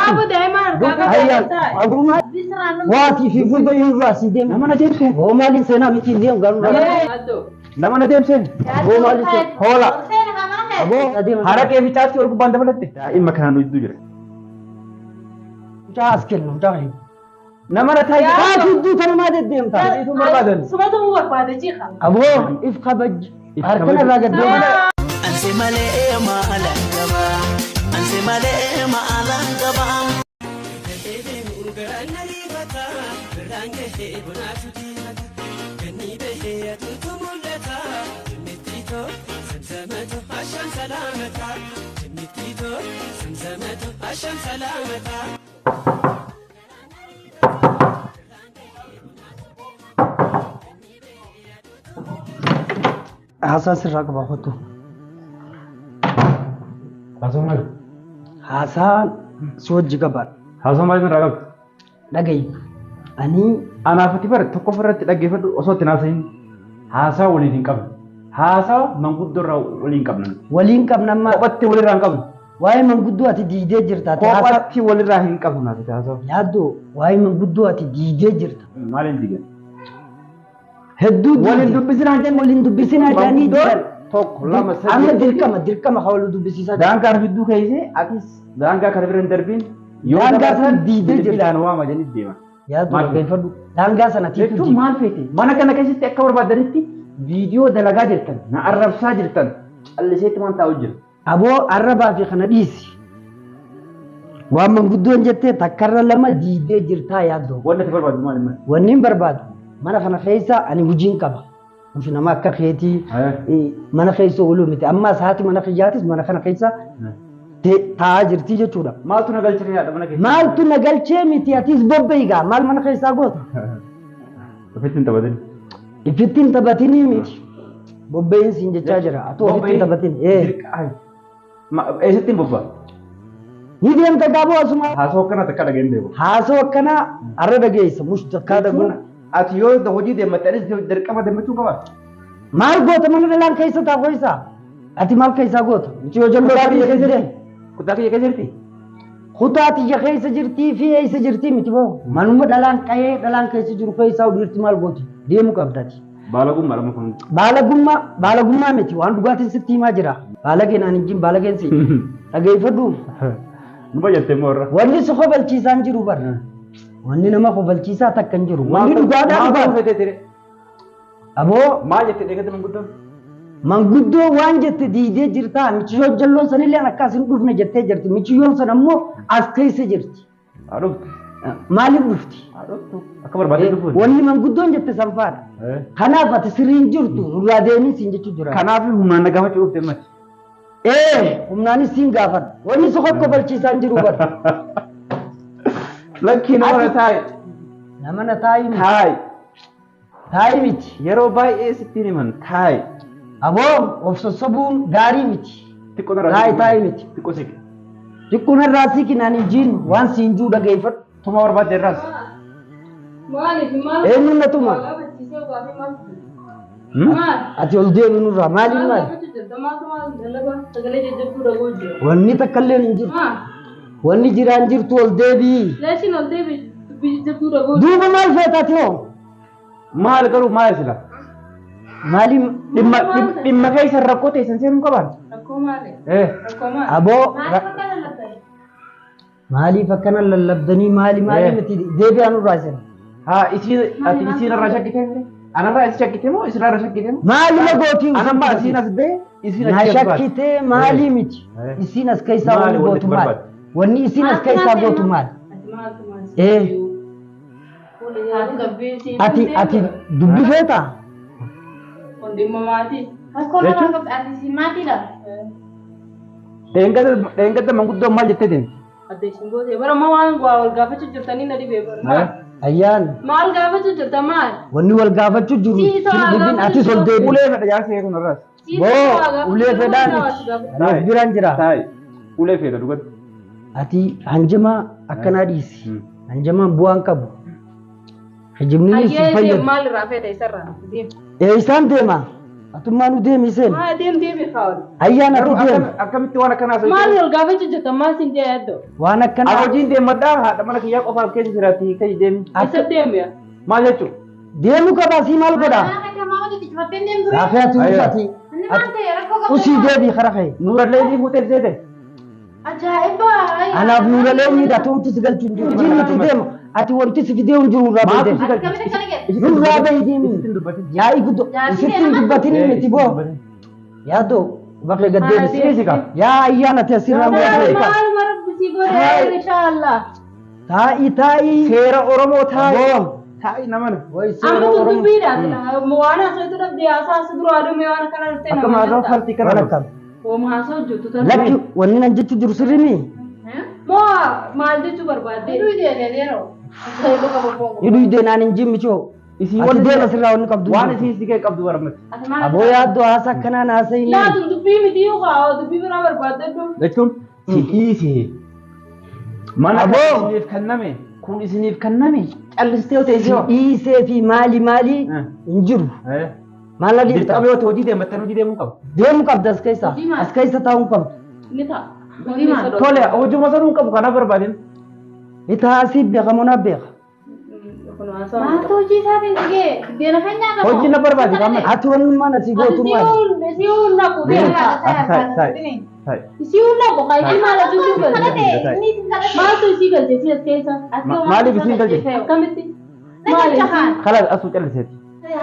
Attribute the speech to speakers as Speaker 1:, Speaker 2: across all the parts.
Speaker 1: أبو دايما
Speaker 2: أيان أبو ما واتي في فوق ينراسي ديم
Speaker 3: لما أنا جيب سين
Speaker 2: هو مالي سنا متي ديم قالوا
Speaker 3: لما أنا جيب سين
Speaker 2: هو مالي سنا
Speaker 3: هولا
Speaker 2: أبو ديم
Speaker 3: حركة في تاسك ورك بند بلدت إما كانوا يدوجر
Speaker 2: جاهز كلنا جاهز
Speaker 3: لما أنا تاي
Speaker 2: تدو ترى ما ديم تا
Speaker 3: itu merbadan
Speaker 1: سمعتوا هو بعد جيخا
Speaker 2: أبو إفقا بج أركنا راجع ديم
Speaker 4: أنسي مالي ما ألنجبا أنسي مالي ما ألنجبا
Speaker 2: حساس الرقبة خطو
Speaker 3: langsung lagi
Speaker 2: حسان سوج جبار
Speaker 3: langsung lagi meragam
Speaker 2: لقي أني
Speaker 3: أنا فتبر تكفر تلاقي فرد أصوات ناسين هاسا ولين كم هاسا منقدر ولين كم
Speaker 2: ولين كم نما
Speaker 3: قبت ولين ران كم
Speaker 2: واي من قدوة ديدة جرتا
Speaker 3: قبت ولين راهين كم ناس هاسا
Speaker 2: يادو واي من قدوة ديدة جرتا
Speaker 3: مالين ديجا
Speaker 2: هدو
Speaker 3: ولين دبسنا جن
Speaker 2: ولين دبسنا جاني دور
Speaker 3: توك لما
Speaker 2: أنا دركما حاولوا دبسيسا
Speaker 3: دان كار في الدوخة إيزي أكيس دان كار كاربرن دربين
Speaker 2: دان كار ديدة جرتا
Speaker 3: بيلان وما جنيد ديما
Speaker 2: يادو كيف دو دان كار سنة
Speaker 3: itu maal fete mana kana kasi tekka barbadanitti video dalaga jirtan na arrabsa jirtan alli seet man ta'u jir
Speaker 2: أبو عربا في خناديسي ومن قدوة جتة تكرر لما ديدة جرتا يادو
Speaker 3: wanda ta barbadu mal mal
Speaker 2: ونين برباد mana kana خيسا أنا وجين كبا مش نما كخيتي mana خيسا ولو متى أما ساعتي mana خياتي mana kana خيسا تاجر تيجي تورا
Speaker 3: mal tu nagal chiri ada mana ke
Speaker 2: مال تو نقل شيء متى أتيس بوبيجا مال mana خيسا قط
Speaker 3: fetin tabadin
Speaker 2: إفتين تبتيني متى بوبين سينج تاجرا أتو إفتين تبتين
Speaker 3: ma esetin bobba
Speaker 2: نيدي أنت قابو أسمع
Speaker 3: haso kana takka daga inde bo
Speaker 2: حاسو كنا أرد جيس مش تكاد أقول
Speaker 3: ati yo da hoji de mataris de kama de mutu kaba
Speaker 2: مال قط من دلان كيسا تا كويسا أتي مال كيسا قط متى يجمع
Speaker 3: kutaki
Speaker 2: كيسا
Speaker 3: yake kutaki yake jirti
Speaker 2: خطاتي يا خيسا جرتي في أي سجرتي متى بو منو دلان كيسا جرو كيسا وديرتي مال قط دي مكابتاتي
Speaker 3: balagum malamu kun
Speaker 2: بالغما متى وان دغاتي ستي ما جرا بالغين أنجيم بالغين سي أجي فدو
Speaker 3: nuba jatte morra
Speaker 2: واني سخبل تيسان جرو بر واني نما خبل تيسا تكن جرو واني دغادا
Speaker 3: ma
Speaker 2: دغا
Speaker 3: fete tere
Speaker 2: أبو
Speaker 3: ma jatte de gadam guddo
Speaker 2: من قدو وان جت ديدي جرتا ميشو جلون سني لي انا كاسن دفنا جت جرت ميشيون سنمو اسكاي سجرت
Speaker 3: adu
Speaker 2: مالي بفتي
Speaker 3: adu akabar badin du
Speaker 2: ولي من قدو جت سنفار خنا فات سرين جرتو نراديني سينجتو جرا
Speaker 3: kanafi humna na gafa ufte mat
Speaker 2: ايه همناني سين غافر ولي سخط قبل شي سانجرو بر
Speaker 3: lakki na wala tay
Speaker 2: نمنا تايم
Speaker 3: tay yero bay e sitini man tay
Speaker 2: ابو وفسبون غاري ميتي
Speaker 3: tikko na
Speaker 2: تاي ميتي
Speaker 3: tikko sik
Speaker 2: تكون الراسي كناني جين وان سينجو دغيفر
Speaker 3: tuma war bad ras
Speaker 1: مالك مالك
Speaker 2: ايه من نتوما اتي ولدي نورا مالي مالي wanni takkalleen hin jirtu wanni jiraan jirtu ol deebii duuba maal feetaati hoo
Speaker 3: maal garuu maal sila
Speaker 2: maali
Speaker 3: dhimma keessa rakkoo teessan seenuu qaban
Speaker 2: aboo maaliif akkana lallabdanii maali miti deebi'aa nurraa isin
Speaker 3: haa isiin irraa shakkitee anarraa isi shakkitee moo isinirraa shakkitee moo
Speaker 2: maali na gootii
Speaker 3: anamma isiin as bee isiin
Speaker 2: na shakkitee maali miti isiin as keessaa wanni gootu maal wanni isiin as keessaa gootu maal ati dubbi feetaa
Speaker 3: dheengadda manguddoo maal jettee deemti
Speaker 2: ayyaan
Speaker 1: maal gaafachuu jirta maal
Speaker 2: wanni wal gaafachuu jiru sirbiin atis ol deebi
Speaker 3: ulee fedha jaarsa eeguun irraas
Speaker 2: boo ulee fedhaan naaf biraan jira
Speaker 3: taa'e ulee fedha dhugatti
Speaker 2: ati hanjama akkanaa dhiisi hanjamaan bu'aan qabu hijibni si fayyadu
Speaker 1: maal irraa fedha isarraa
Speaker 2: isaan deema Atummaan deemi seen.
Speaker 1: Maa deemi kaawwan.
Speaker 2: Ayyaana ati deemi.
Speaker 3: Akkamitti waan akkanaa socho'u?
Speaker 1: Maal wal gaafachuu jirta maal siin jee yaaddo?
Speaker 2: Waan akkanaa.
Speaker 3: Hojiin deemadhaa haadha mana kiyyaa qofaaf keessa jiraatti kai deemi.
Speaker 1: Isa deemiya.
Speaker 3: Maal jechuun?
Speaker 2: Deemu qaba sii maal godha? Saafee ati uffati. Usii deebii kara kee.
Speaker 3: Nuurallee ni fuutee seete.
Speaker 1: Ajaa'iba!
Speaker 2: Anaaf nuurallee ni dhatuutti si galchu hin jiru. Jinnitti deema. Ati wanti si fidee hin jiru irraa
Speaker 3: Maatu
Speaker 2: bahi
Speaker 3: si
Speaker 2: deemi.
Speaker 3: galchu?
Speaker 2: Nurraa bahi deemi. Yaa'i guddoo. Isitti hin dubbatini miti boo. Yaadoo bakka gaddeebi.
Speaker 3: Siisika.
Speaker 2: Yaa ayyaana teessirraa
Speaker 1: Maal
Speaker 2: muudee.
Speaker 1: maal rabbisii godhe inshaallah.
Speaker 2: Taa'i.
Speaker 3: Seera Oromoo taa'i.
Speaker 2: Boom.
Speaker 3: Taa'i namana.
Speaker 2: Way
Speaker 1: Amma
Speaker 2: seera Oromoo.
Speaker 1: dubbiidha. Waan haasawatu dhabdee haasaa si dura adeemee waan kana dhuftee
Speaker 3: Akka maasaa farti
Speaker 2: Waan
Speaker 3: kana.
Speaker 2: akkam.
Speaker 1: Ooma haasa'u hojjetu tan.
Speaker 2: Lakki wanni nan jechu jiru sirrii
Speaker 1: Moo maal jechuu barbaadde? Hiduu ideedeero. Sayyidoo qaba foon.
Speaker 2: hiduu ideenaan hin jimmichoo.
Speaker 3: Isii
Speaker 2: Ati deema sirraa wanni qabdu.
Speaker 3: waan isii si kee qabdu baramatti.
Speaker 2: Aboo yaaddoo haasa akkanaan haasa'inii.
Speaker 1: Laatu dubbii miti yoo kaa'u dubbii biraa barbaadde duu.
Speaker 3: Jechuun si dhiisi. Mana
Speaker 2: Aboo.
Speaker 3: kan isiniif kenname kun isiniif kenname callistee yoo ta'e
Speaker 2: Si dhiisee fi maali hin jiru. Maal adii
Speaker 3: dirqama yoo ta'e hojii deemattanii hojii deemuu qabu.
Speaker 2: deemu qabda as keessa.
Speaker 1: Hojii maal?
Speaker 2: As keessa taa'uu qabdu.
Speaker 1: Ni ta'a.
Speaker 3: Tole hojii sanuu qabu kana barbaadin.
Speaker 2: Itaasii beekamoo na beeka.
Speaker 5: Maaltu hojii isaatiin dhigee deena kan nyaatamu?
Speaker 3: Hojii na barbaadi amma.
Speaker 2: Ati wanni mana si gootu maali?
Speaker 1: Si hundaku si hundaku qayyii maal ajjuu galte? Maaltu isii galte si as keessa?
Speaker 3: Maaliif isiin galte?
Speaker 1: Akkamitti?
Speaker 5: Maaliif?
Speaker 3: Kalaas asuu calliseeti.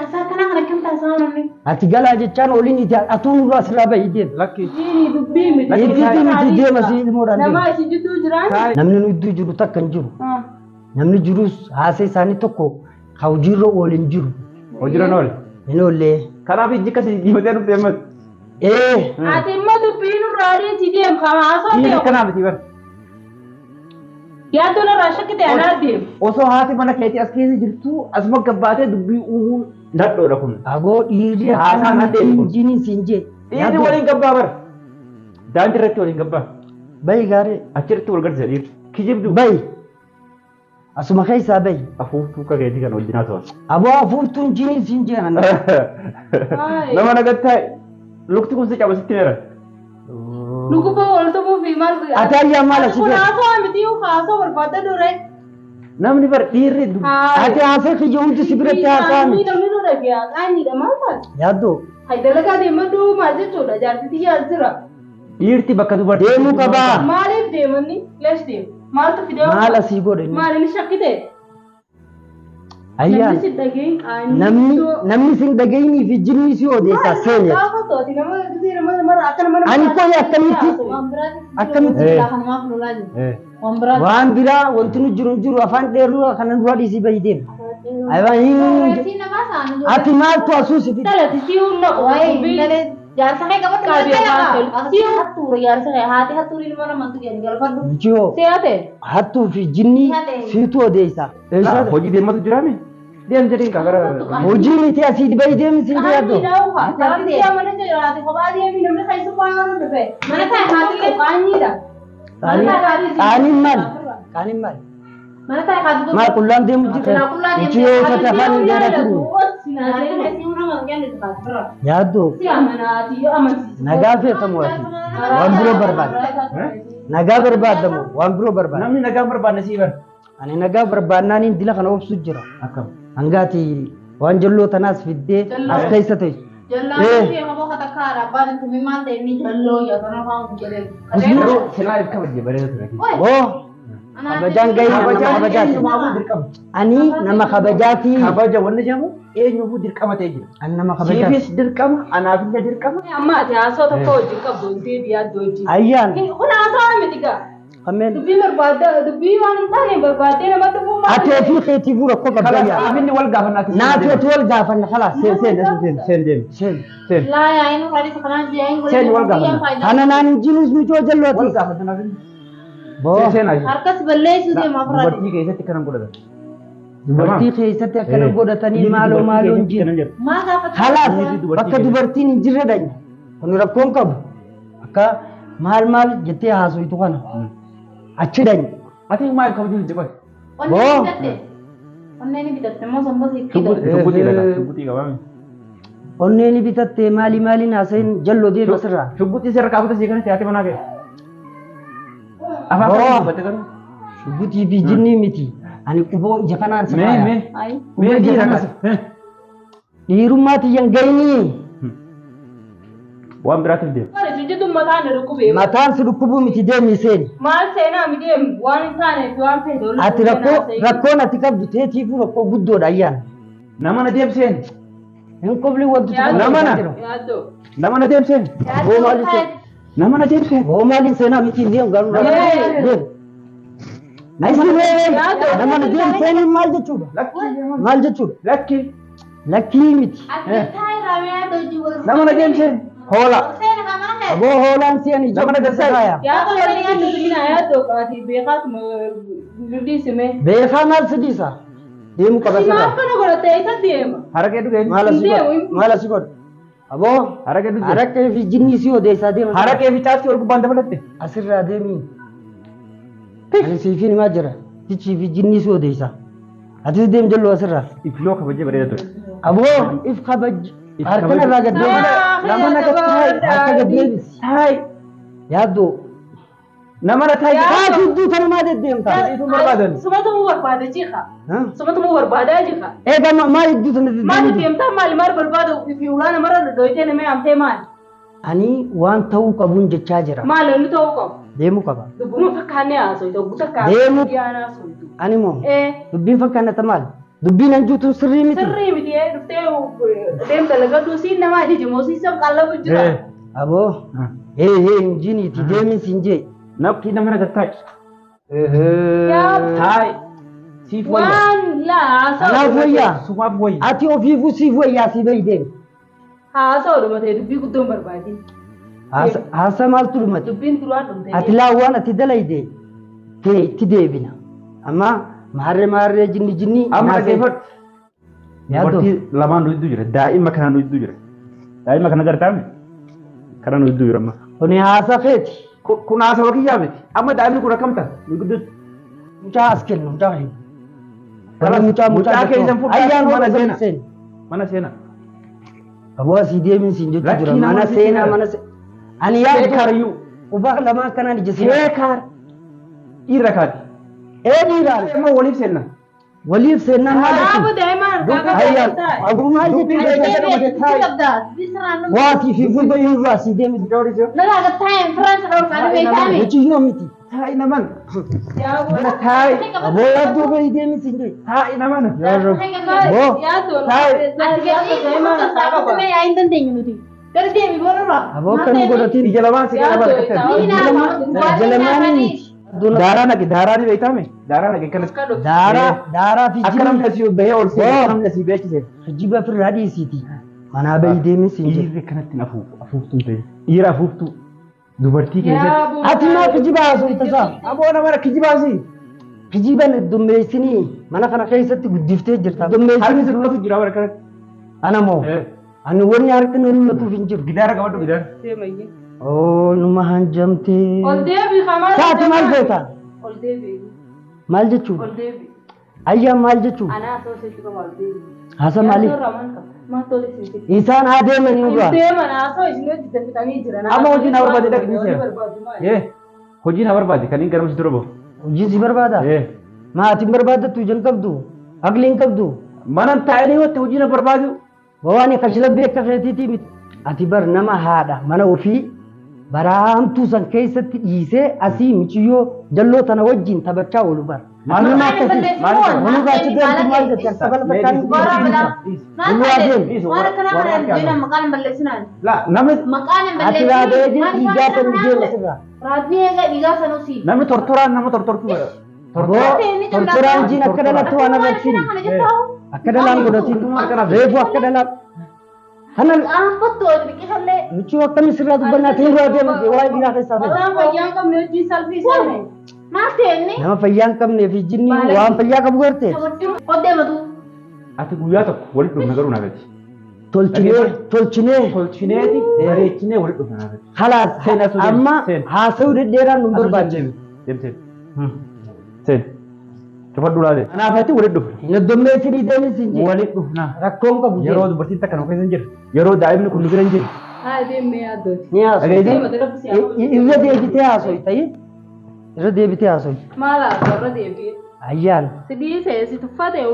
Speaker 5: Asaa kana kan akkam taasisaa namni?
Speaker 2: Ati galaa jechaan oliin iti atuun irraa sirraa bahi deema.
Speaker 3: Lakki.
Speaker 1: Siini dubbii miti.
Speaker 2: Itti miti deema si ilmoodhaan deema.
Speaker 1: Nama isin jidduu jiraan?
Speaker 2: Namni nu iddoo jiru takka hin jiru. Namni jirus haasee isaanii tokko ka hojiirra oolin jiru.
Speaker 3: Hojiirra oole.
Speaker 2: Hin oollee.
Speaker 3: Kanaaf ijji akkasii diimatee dhufte ammas.
Speaker 1: Ati immoo dubbii nurraa adeemsi deemu kama haasoo
Speaker 3: Dhiirri
Speaker 1: ta'u.
Speaker 3: kanaaf itti bar.
Speaker 1: Yaaddoon irraa shakkite anaa deemu.
Speaker 3: Osoo haati mana keetii as keessa jirtu asuma gabbaatee dubbii uumuun dadhoodha kun.
Speaker 2: Agoo dhiirri
Speaker 3: Haasaan
Speaker 2: akkana
Speaker 3: adeemu kun.
Speaker 2: injiniin siin jee.
Speaker 3: Dhiirri waliin gabbaa bar. Daandii irratti waliin gabbaa.
Speaker 2: Bayi gaaree.
Speaker 3: Achirratti wal garsiisa dhiirri. Kijibdu.
Speaker 2: Bayi. Asuma keessaa bayi.
Speaker 3: Afuuftuu kakeetii kan wajjin haasawaa.
Speaker 2: Aboo hafuurtuu injiniin siin jee.
Speaker 3: Nama nagattaa lukti kun si cabasitti meera.
Speaker 1: Luguba waltumuu fi maal
Speaker 2: Ati ayyaa maal asii
Speaker 1: kun
Speaker 2: fedha?
Speaker 1: haasoo miti yoo haasoo barbaadde dure.
Speaker 3: Namni bar dhiirri
Speaker 2: Ati haasee kiyya hundi si biratti haasa'ami.
Speaker 1: Namni dura biyaa qaanyiidha maal taate?
Speaker 2: Yaaddoo.
Speaker 1: Dalagaa deemaduu maal jechuudha jaartiti yaa jira.
Speaker 3: dhiirti bakka dubartii
Speaker 2: Deemuu qabaa.
Speaker 1: Maaliif deemanni? Lees deemu. Maaltu fidee?
Speaker 2: Maal asii godhe?
Speaker 1: Maaliin shakkite?
Speaker 2: Ayyaan.
Speaker 1: Namni si dhageen qaanii.
Speaker 2: Namni sin dhageenii fi jinni si odeessaa seene.
Speaker 1: Gaafa tooti nama mara akka nama.
Speaker 2: Ani koyi akkamitti?
Speaker 5: Waan biraati.
Speaker 2: Akkamitti?
Speaker 5: Kanumaaf lolaa jiru. Waan biraati.
Speaker 2: Waan biraa wanti nu jiru afaan dheeruu kanan dura dhiisii bahi deema.
Speaker 5: Weesii namaa saanu.
Speaker 2: Ati maaltu asuusiti?
Speaker 1: Dhalati si humna
Speaker 5: Waayee galee jaarsa kee qabatu
Speaker 1: Qabii afaan
Speaker 5: Asii hattuura jaarsa kee haati hattuuri ilma namaa tuqeen galfadhu.
Speaker 2: Michiyoo
Speaker 1: Seete.
Speaker 2: hattuu fi jinni siitu odeessa.
Speaker 3: hojii deematu jiraame deem jedhiin ka gara
Speaker 2: Hojii miti asii bahi deemi siin yaaddoo.
Speaker 1: Qaanyiidha. Mana jiraate kophaa deemi namni keessu waan dhufe.
Speaker 5: Mana taa'e haati
Speaker 1: Qaanyiidha.
Speaker 2: Qaaniin maali? Qaaniin maali?
Speaker 5: mana taa'e haati
Speaker 2: Maal qullaan deemu jirte? Michiyoo uffata afaan hin dheeratu. Yaaddoo.
Speaker 1: Si amanaati amansiisa.
Speaker 2: Nagaa feetamu ati. Waan biroo barbaada. Nagaa barbaadamu waan biroo barbaada.
Speaker 3: namni nagaa barbaadne sii bar
Speaker 2: Ani nagaa barbaadnaan dila kana obsu jira.
Speaker 3: akkam
Speaker 2: Hangaati waan jalloo tanaas fiddee as keessa ta'e.
Speaker 5: Jallaan fi qaboo katakkaadha abbaan itti maal ta'e inni jalloo yaasana fa'aa jedhee.
Speaker 3: yeroo silaa if kabajje bareeda ture
Speaker 2: Oo kabajaan gahee nama kabajaati. Ani nama kabajaati.
Speaker 3: kabaja wanni jedhamu eenyuufuu dirqama ta'e jira
Speaker 2: Ani nama kabajaati.
Speaker 3: siifis dirqama anaafillee dirqama
Speaker 1: Amma ati haasoo tokko hojii qabdu intee biyyaa hojii.
Speaker 2: Ayyaan
Speaker 1: Kun haasoo miti gaa.
Speaker 2: kameen
Speaker 1: Dubbii barbaadde dubbii waan hin taane barbaadde namatti fuuma.
Speaker 2: atee fi keetii fuura koo
Speaker 3: kalaas
Speaker 2: qabbayyaa.
Speaker 3: inni wal gaafannaati
Speaker 2: Naateetu wal gaafanna kalaas seen
Speaker 3: seen deemi
Speaker 2: seen.
Speaker 3: seen
Speaker 5: Laa yaa'iin fadhiisa kanaan jireenya
Speaker 3: Seen wal gaafannaa.
Speaker 2: Kana naan hin jiruus michoo
Speaker 3: wal
Speaker 2: jallooti.
Speaker 3: gaafatan
Speaker 2: Boo
Speaker 3: seenaa
Speaker 5: harkas balleessuu deema afraadha.
Speaker 3: dubartii keessatti kanan godhatan
Speaker 2: dubartii keessatti akkana godhatanii maaloo hin jiru.
Speaker 5: Maa gaafata?
Speaker 2: Kalaas bakka dubartiin hin jirre dhaqna. Kun rakkoon qabu. Akka maal jettee haasoitu kana. Achi dhaqna.
Speaker 3: ati maal kabajuu hin jiru
Speaker 5: Onneen bitatte. Onneen bitatte immoo sammuu sikkita.
Speaker 3: shubbutii dhagaa shubbutii qabaame
Speaker 2: onneen bitattee maali naasayin jalloo deema sirraa.
Speaker 3: Shubbutti sirra kaafute si kana siyaate manaa ga'e. Afaan kan dubbatte garuu.
Speaker 2: Shubbutii fi jinnii miti. Ani quboo ija kanaan si faaya.
Speaker 3: Mee dhiira akkas.
Speaker 2: Dhiirummaa tiyyan gayinii.
Speaker 3: Waan biraatiif deema.
Speaker 1: Jiddu mataan dhukkubee.
Speaker 2: Mataan si dhukkubuu miti deemni seeni.
Speaker 1: Maal seenaa mi deemu waan hin taaneef waan feetu.
Speaker 2: Ati rakkoon ati qabdu teetiifuu rakkoo guddoodha ayyaan.
Speaker 3: Nama na deemseen.
Speaker 2: Hin qobli wanti
Speaker 3: nama na deemseen. Nama na deemseen.
Speaker 2: Hoo maaliin seenaa miti deemu garuu deemu. Nama na deemseen maal jechuudha? Maal jechuudha? Lakkii miti.
Speaker 3: Nama na deemseen. Hoola.
Speaker 2: Aboo hoolaan si'anii
Speaker 3: nama na deemseen.
Speaker 2: Beekaa maal sidiisa? Deemu qaba sirraa.
Speaker 3: Haraqee dhugeen.
Speaker 2: Maal asii godhu? Aboo
Speaker 3: haraqee dhugeen.
Speaker 2: haraqee fi jinnii si odeessaa deema.
Speaker 3: Haraqee fi caasii ol gubbaan dabalatte.
Speaker 2: Asirraa deemii. Ani siifin himaa jira. Tichii fi jinnii si odeessaa. Atis deem jalloo asirraa.
Speaker 3: Ifloo kabajee bareeda ture.
Speaker 2: Aboo if kabaj. Harkana irraa gad deema.
Speaker 3: Nama na gad
Speaker 2: Harka gad deebisi. Yaaddoo.
Speaker 3: Nama na taa'e.
Speaker 2: Haa gidduu kana maa deddeemta?
Speaker 3: Isu barbaadan.
Speaker 1: Sumatu barbaada jiha. Sumatu barbaada jiha.
Speaker 2: Eega maa gidduu sana deddeemta?
Speaker 1: Maal deemta maal barbaada fi ulaana mara dhoytee nama amtee maal?
Speaker 2: Ani waan ta'uu qabuun jechaa jira.
Speaker 1: Maal inni ta'uu qabu?
Speaker 2: Deemuu qaba.
Speaker 1: Dubbuma fakkaannee haasoo ta'u takkaa.
Speaker 2: Deemuu.
Speaker 1: Yaanaa soitu.
Speaker 2: Ani moo? Dubbiin fakkaannata maal? Dubbiin hanjuutu sirrii miti.
Speaker 1: Sirrii miti dhuftee deemta lagaduu siin namaa ajajamoo siin sab qallabu jira.
Speaker 2: Aboo. Injiniiti deemin siin jee.
Speaker 3: Nakki nama na gad taa'e. Taa'e. Siif wayyaa.
Speaker 1: Waan laa
Speaker 2: Anaaf wayyaa.
Speaker 3: Sumaaf wayyaa.
Speaker 2: Ati ofiifuu siif wayyaa si bahi deemi.
Speaker 1: haasa'u dhumatee dubbii guddoon barbaadi.
Speaker 2: Haasa maaltu dhumate?
Speaker 1: Dubbiin duraan dhumtee.
Speaker 2: Ati laawwan ati dalayde itti deebina. Amma maarree jinni.
Speaker 3: Amma dhaggeeffadhu. Dubartii lamaan nuyi jira. Daa'ima kana nuyi jira. Daa'ima kana gartaame. Kana nuyi jira amma.
Speaker 2: Kuni haasa feeti.
Speaker 3: Kun haasa wakiyyaa miti. Amma daa'imni kun akkamta? Nuyi gidduutti.
Speaker 2: Mucaa as kennu mucaa hin.
Speaker 3: Mucaa keessan fudhaa.
Speaker 2: Ayyaan
Speaker 3: Mana
Speaker 2: mana
Speaker 3: seenaa.
Speaker 2: seena.
Speaker 3: Mana seenaa.
Speaker 2: Aboo asii deemin siin jechuudha jira.
Speaker 3: Lakkii
Speaker 2: Mana
Speaker 3: nama
Speaker 2: seenaa mana seenaa. Ani yaadu
Speaker 3: Beekariyyuu.
Speaker 2: ubaa lamaan kanaan ija seenaa.
Speaker 3: Beekar. Dhiirra kaati.
Speaker 2: Dhiiraan.
Speaker 3: Amma waliif seenna.
Speaker 2: Waliif seenaa maal
Speaker 1: Kaabu
Speaker 2: jechuudha?
Speaker 1: daa'imaan
Speaker 2: Ayyaan. Aboo maal jechuudha? Waatii fi gurba irraa asii deemin. Muciyyoo miti.
Speaker 3: Taa'i naman. Mana taa'i.
Speaker 2: Aboo yaaddoo bahii deemin siin jee.
Speaker 3: Taa'i naman.
Speaker 2: Aboo kan godhatiin.
Speaker 3: Ija lamaan si kana barkattan.
Speaker 2: Jalamaanii miti.
Speaker 3: Daaraa naqe daaraa ni beekame. Daaraa naqe kanas.
Speaker 2: Daaraa fi
Speaker 3: Akka namni asii bahee ol seene akka namni asii beeksise.
Speaker 2: Jiba ofirraa dhiisiiti. Manaa bahii deemin siin jee.
Speaker 3: Dhiirri kanatti afuuftuu ta'e. Dhiira afuuftuu. Dubartii keessatti.
Speaker 2: Ati maa kijiba haasofta isaa?
Speaker 3: Aboo nama kijibaasi.
Speaker 2: Kijiban dummeessinii mana kana keessatti guddiftee jirta.
Speaker 3: Harki
Speaker 2: Dummeessinii
Speaker 3: sirnatu jira bara kanatti.
Speaker 2: ana moo? Ani wanni harki na mul'atuuf hin jiru.
Speaker 3: Gidaara qabadhu gidaara.
Speaker 2: Oo numa hanjamtee.
Speaker 1: Ol deebii hamaa.
Speaker 2: Taati maal goota?
Speaker 1: Ol deebii.
Speaker 2: Maal jechuudha?
Speaker 1: Ol deebii.
Speaker 2: Ayyaan maal jechuudha?
Speaker 1: Anaa asoo seetu qaba ol deebii.
Speaker 2: Haasa maali?
Speaker 1: Maal tole seetu.
Speaker 2: Isaan haa deemanii irraa.
Speaker 1: Deeman asoo isin hojii dafitanii jiran.
Speaker 3: Amma hojiin haa barbaade dhaqni seera. Hojiin haa barbaade kan hin garamsi dura bahu.
Speaker 2: Hojii si barbaada? Maatiin barbaadattu ijaan qabdu? Agliin qabdu?
Speaker 3: Mana taa'ee watti hojiin haa barbaadu.
Speaker 2: Waan akkasila beekka feetiitii miti. Ati bar nama haadha mana ofii baraamtuu san keessatti dhiisee asii michiyyoo jalloo tana wajjin taphachaa oolu bar. Maaluma akkasii wani baachi deemtu maal jettan sabala fakkaan ati raadee jee dhiigaa kan deema sirraa.
Speaker 3: Namni tortoraan nama tortortu.
Speaker 2: Tortoraan jiin akka dhalatti waan arrabsiin. Akka dhalaan godhatiin reefu akka dhalaan. Kana michuu akkami sirraa dubbannaa ta'ee irraa deema waa'ee dhiiraa keessaa ta'e. Nama fayyaa hin qabnee fi jinni waan fayyaa qabu garte.
Speaker 3: Ati guyyaa tokko walitti dhufna garuu naafati.
Speaker 2: Tolchineeti
Speaker 3: bareechinee walitti dhufna naafati.
Speaker 2: Halaas amma haasa'uu dhedheeraan nu barbaachisa.
Speaker 3: Seen. Cufadhu laale. Kanaafatti walitti dhufu.
Speaker 2: Hin addomneessinii deemis hin jiru.
Speaker 3: Walitti dhufu naa.
Speaker 2: Rakkoon qabu jedhe.
Speaker 3: Yeroo dubartiin takka nu keessa hin jirre. Yeroo daa'imni kun nu bira hin jirre.
Speaker 1: Haa deemee yaaddooti.
Speaker 2: Ni haasofti. Irra deebitee haasofti ta'ii. Irra deebitee haasofti.
Speaker 1: Maal haasofti irra deebi'ee?
Speaker 2: Ayyaan.
Speaker 1: Si dhiisee si tuffate